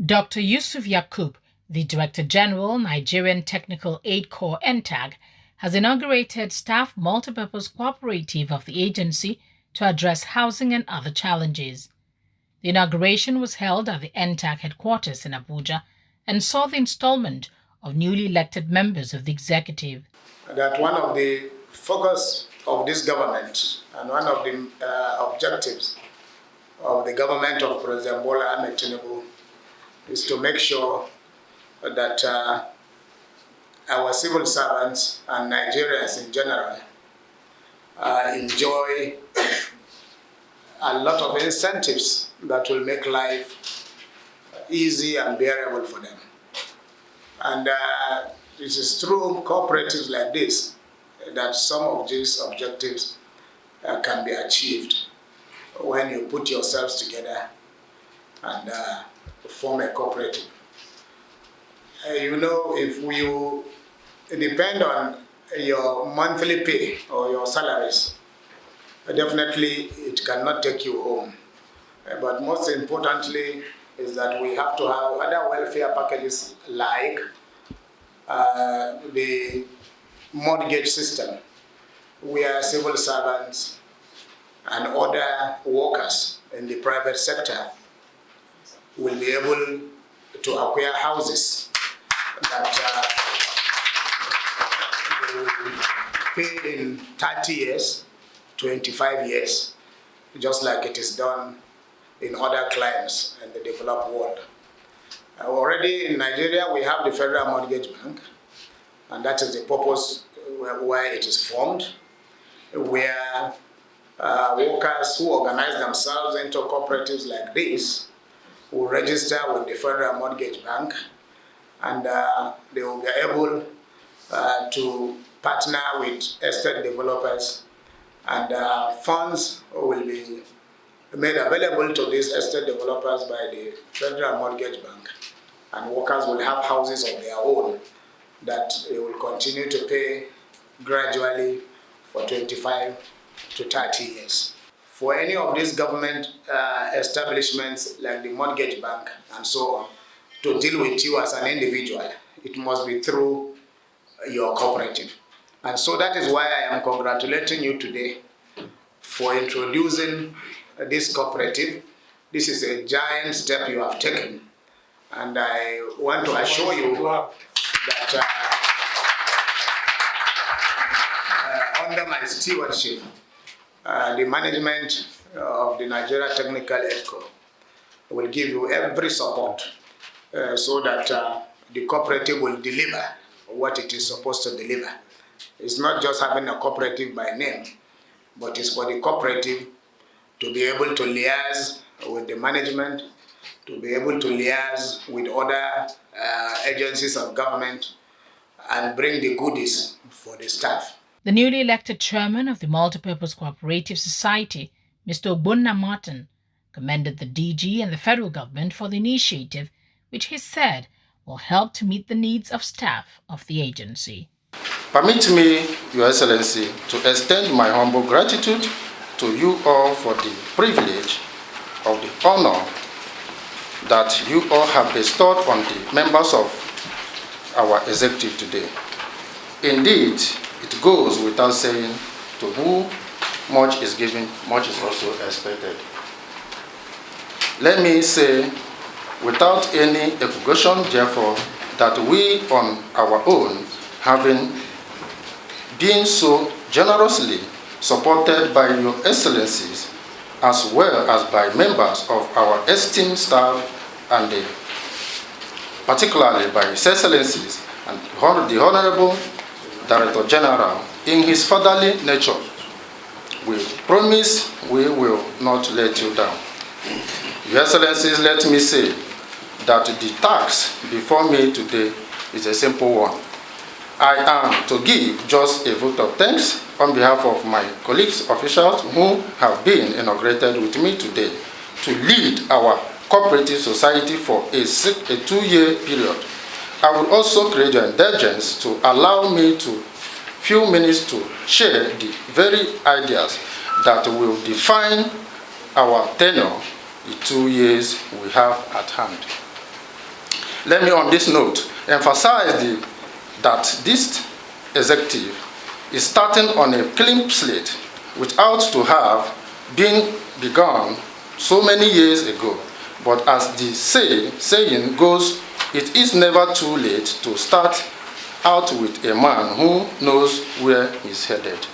Dr. Yusuf Yakub, the Director General, Nigerian Technical Aid Corps (NTAC), has inaugurated staff multipurpose cooperative of the agency to address housing and other challenges. The inauguration was held at the NTAC headquarters in Abuja and saw the installment of newly elected members of the executive. That one of the focus of this government and one of the objectives of the government of President Bola Ahmed Tinubu is to make sure that our civil servants and Nigerians in general enjoy a lot of incentives that will make life easy and bearable for them. And this is through cooperatives like this that some of these objectives can be achieved when you put yourselves together and form a cooperative. If you depend on your monthly pay or your salaries, definitely it cannot take you home. But most importantly is that we have to have other welfare packages like the mortgage system, where civil servants and other workers in the private sector will be able to acquire houses that they will pay in 30 years, 25 years, just like it is done in other climes in the developed world. Already in Nigeria, we have the Federal Mortgage Bank, and that is the purpose where it is formed, where workers who organize themselves into cooperatives like this will register with the Federal Mortgage Bank, and they will be able to partner with estate developers, and funds will be made available to these estate developers by the Federal Mortgage Bank, and workers will have houses of their own that they will continue to pay gradually for 25 to 30 years. For any of these government establishments like the Mortgage Bank and so on to deal with you as an individual, it must be through your cooperative. And so that is why I am congratulating you today for introducing this cooperative. This is a giant step you have taken, and I want to assure you that under my stewardship, the management of the Nigerian Technical Aid Corps will give you every support so that the cooperative will deliver what it is supposed to deliver. It's not just having a cooperative by name, but it's for the cooperative to be able to liaise with the management, to be able to liaise with other agencies of government and bring the goodies for the staff. The newly elected chairman of the Multipurpose Cooperative Society, Mr. Ogbonna Martin, commended the DG and the federal government for the initiative, which he said will help to meet the needs of staff of the agency. Permit me, Your Excellency, to extend my humble gratitude to you all for the privilege of the honor that you all have bestowed on the members of our executive today. Indeed, it goes without saying, to whom much is given, much is also expected. Let me say, without any equivocation, therefore, that we on our own, having been so generously supported by your excellencies, as well as by members of our esteemed staff, and particularly by his excellencies and the Honorable Director General, in his fatherly nature, we promise we will not let you down. Your excellencies, let me say that the task before me today is a simple one. I am to give just a vote of thanks on behalf of my colleagues, officials who have been inaugurated with me today to lead our cooperative society for a 2-year period. I will also create your indulgence to allow me to few minutes to share the very ideas that will define our tenure, the 2 years we have at hand. Let me on this note emphasize that this executive is starting on a clean slate without to have been begun so many years ago. But as the saying goes, it is never too late to start out with a man who knows where he's headed.